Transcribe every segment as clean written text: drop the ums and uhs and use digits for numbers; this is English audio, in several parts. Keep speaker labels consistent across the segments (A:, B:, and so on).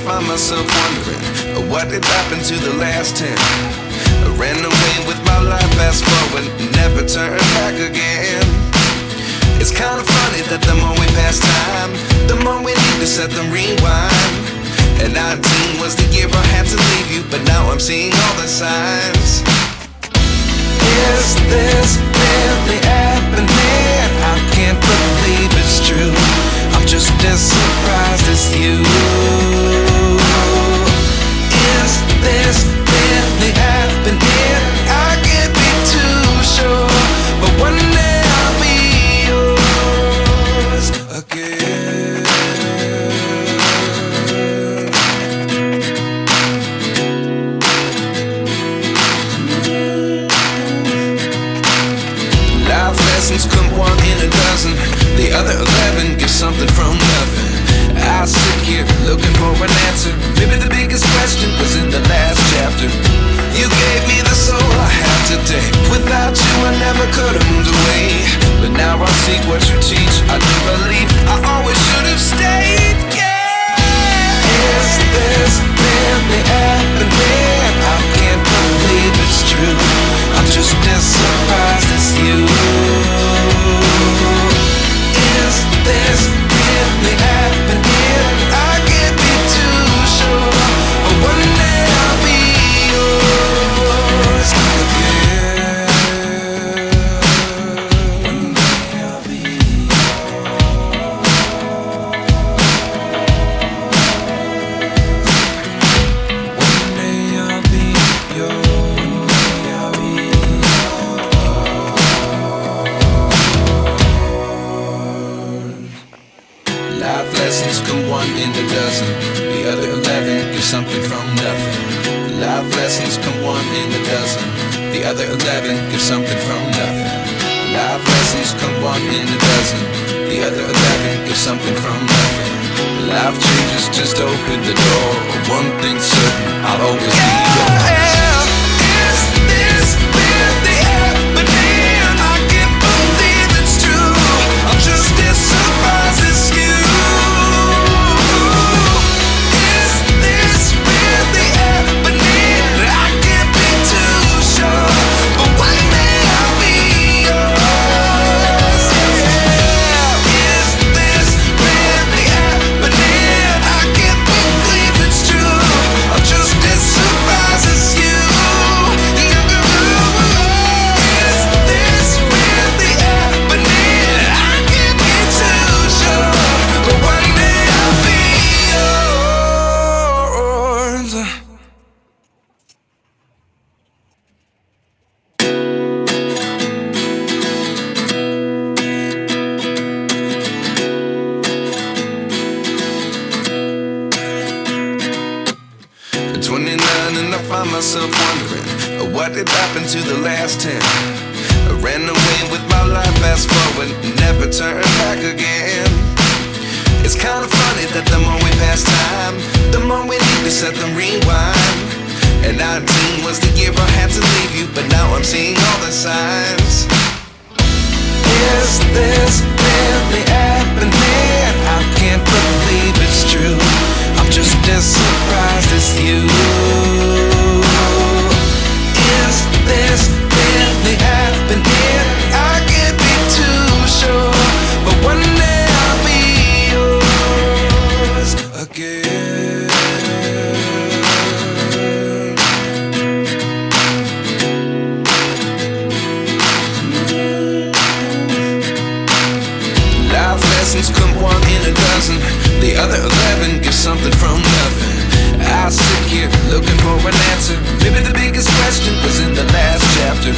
A: find myself wondering, what did happen to the last 10? I ran away with my life, fast forward, never turn back again. It's kind of funny that the more we pass time, the more we need to set them rewind. And 19 was the year I had to leave you, but now I'm seeing all the signs. Is this really happening? I can't believe it's true. I'm just as surprised as you. Is this really happening? I can't be too sure, but one day I'll be yours again. Life lessons come one in a dozen, the other 11 give something from nothing. I sit here looking for an answer. Maybe the biggest question was in the last chapter. You gave me the soul I have today. Without you I never could have moved away. But now I see what you teach. I do believe I always should have stayed. Yeah. Is this really happening? I can't believe it's true. I'm just as surprised as you. Is this really happening? I can't be too sure, but one day I'll be yours again. One day I'll be yours. One day I'll be yours. One day I'll be yours. Life lessons come one in a dozen, the other 11 give something from nothing. Life lessons come one in a dozen, the other 11 give something from nothing. Life lessons come one in a dozen, the other 11 give something from nothing. Life changes, just open the door. One thing's certain, I'll always be yours. Is this really happening? I can't believe it's true. I'm just as surprised as you. Myself wondering, what did happen to the last 10? I ran away with my life, fast forward, never turn back again. It's kind of funny that the more we pass time, the more we need to set them rewind. And 19 was the year I had to leave you, but now I'm seeing all the signs. Is this really happening? I can't believe it's true. I'm just as surprised as you. Is this really happening? I can't be too sure, but one day I'll be yours again. Life lessons come one in a dozen, the other 11 give something from nothing. I sit here looking for an answer. Maybe the biggest question was in the last chapter.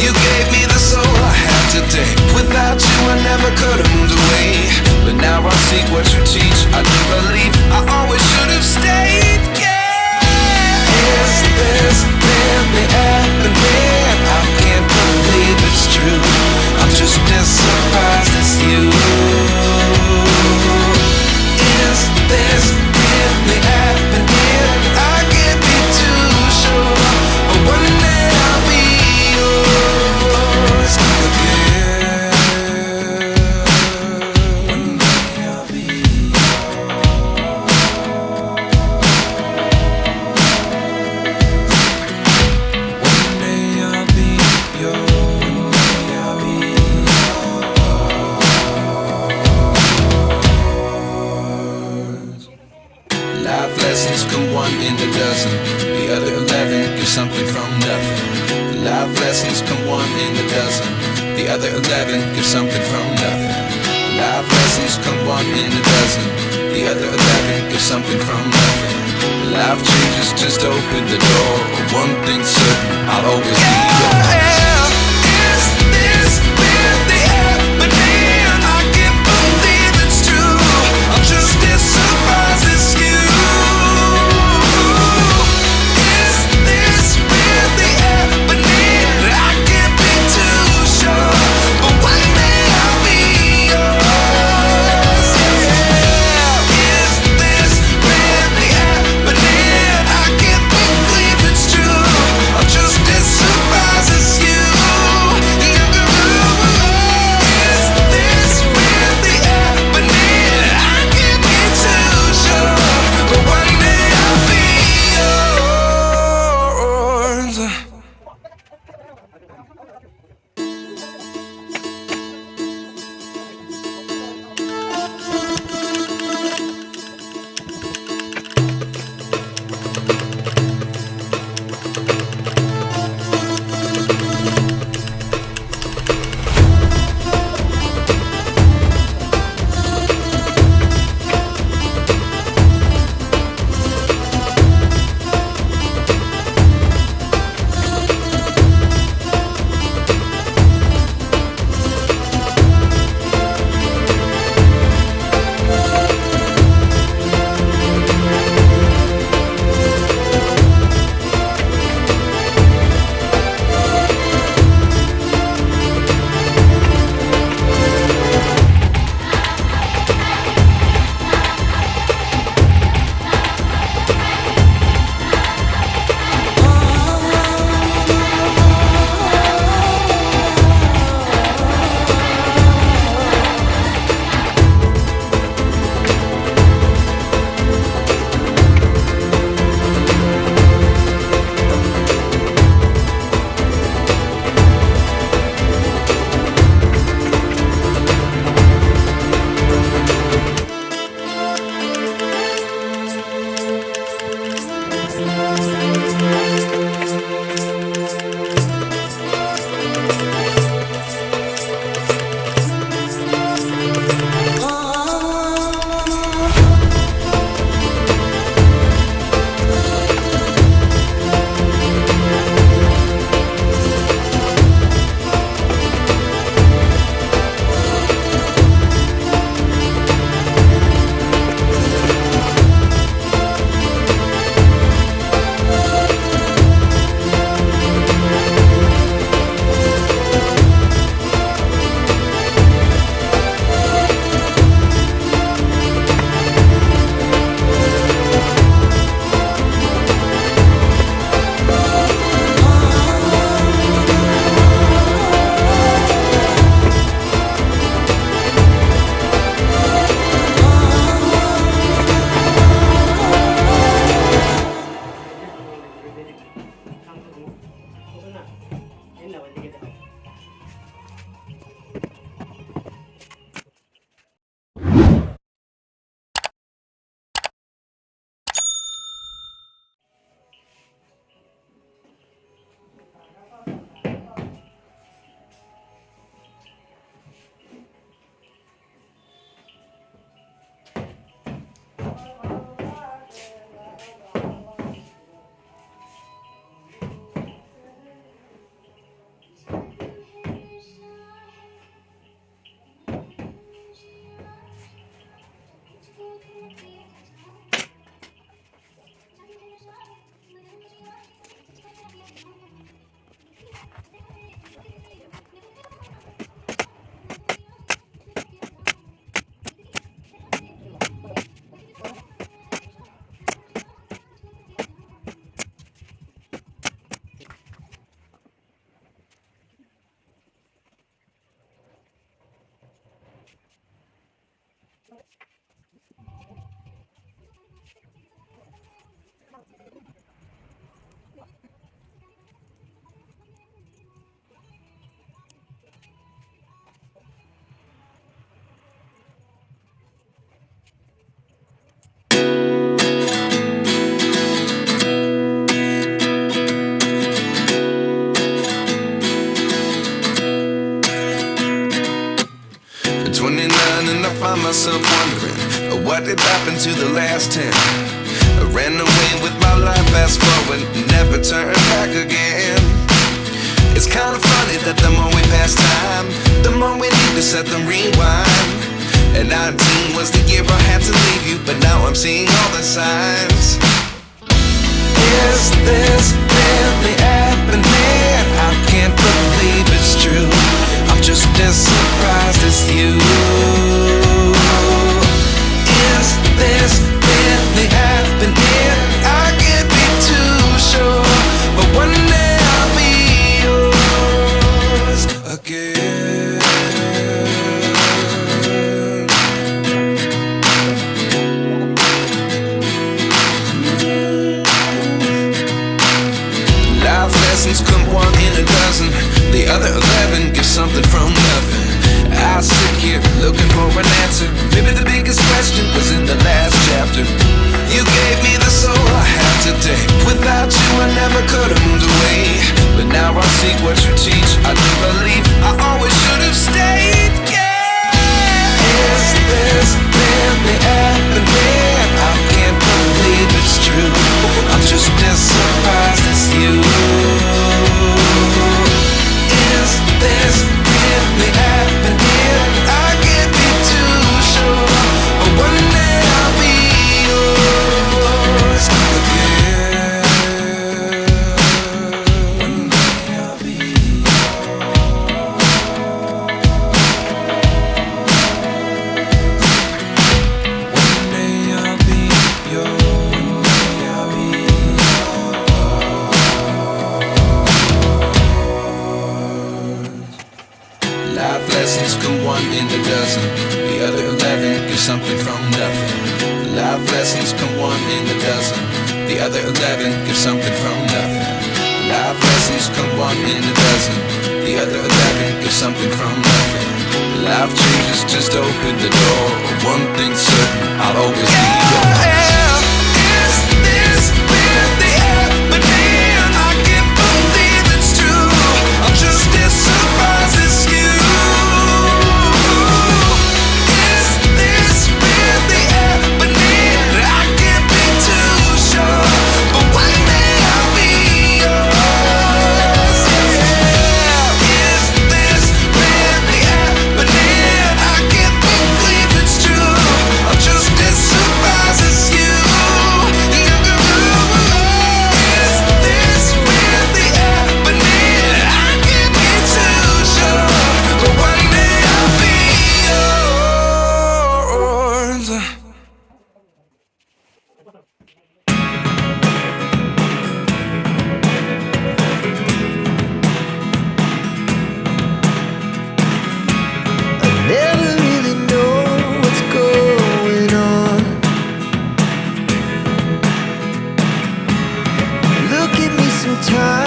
A: You gave me the soul I have today. Without you I never could have moved away. But now I see what you teach. I do believe I always should have stayed. Yeah. Is this really happening? I can't believe it's true. I'm just as surprised as you. Is this really happening? I can't be too sure, but one day I'll be yours again. One day I'll be yours. Life lessons come one in a dozen. The other 11 get something from nothing. Life lessons come one in a dozen. The other 11 get something from nothing. Life lessons come one in a dozen. The other 11 get something from nothing. Life changes just open the door. One thing's certain, I'll always be yours.
B: Is this really happening? I can't believe it's true. I'm just as surprised as you. Is this really happening? I can't be too sure, but one day I'll be yours. Is this really happening? I can't believe it's true. I'm just as surprised as you. happened to the last 10? I ran away with my life, fast forward, never turn back again. It's kinda funny that the more we pass time, the more we need to set them rewind. And 19 was the year I had to leave you, but now I'm seeing all the signs. Is this really happening? I can't believe it's true. I'm just as surprised as you. Is this really happening? I can't be too sure, but one day I'll be yours again. Life lessons come one in a dozen. The other 11 get something from nothing. I sit here looking for an answer. Maybe the biggest question was in the last chapter. You gave me the soul I have today. Without you I never could have moved away. But now I see what you teach. I do believe I always should have stayed. Yeah. Is this really happening? I can't believe it's true. I'm just as surprised as you. Is this really happening? I can't be too sure, but one day I'll be yours again. One day I'll be yours. One day I'll be yours. One day I'll be yours. Life lessons come one in a dozen. The other 11 get something from nothing. Life lessons come one in a dozen. The other 11 get something from nothing. Life lessons come one in a dozen. The other 11 get something from nothing. Life changes just open the door. One thing's certain, I'll always be yours. Is this really happening? I can't believe it's true. I'm just as surprised as you. Is this really happening? I can't be too sure, but one day I'll be yours. Yeah. Is this really happening? I can't believe it's true. I'm just as surprised as you. Is this really happening? I can't be too sure, but one day I'll be yours.
C: Never really know what's going on. Look at me sometimes.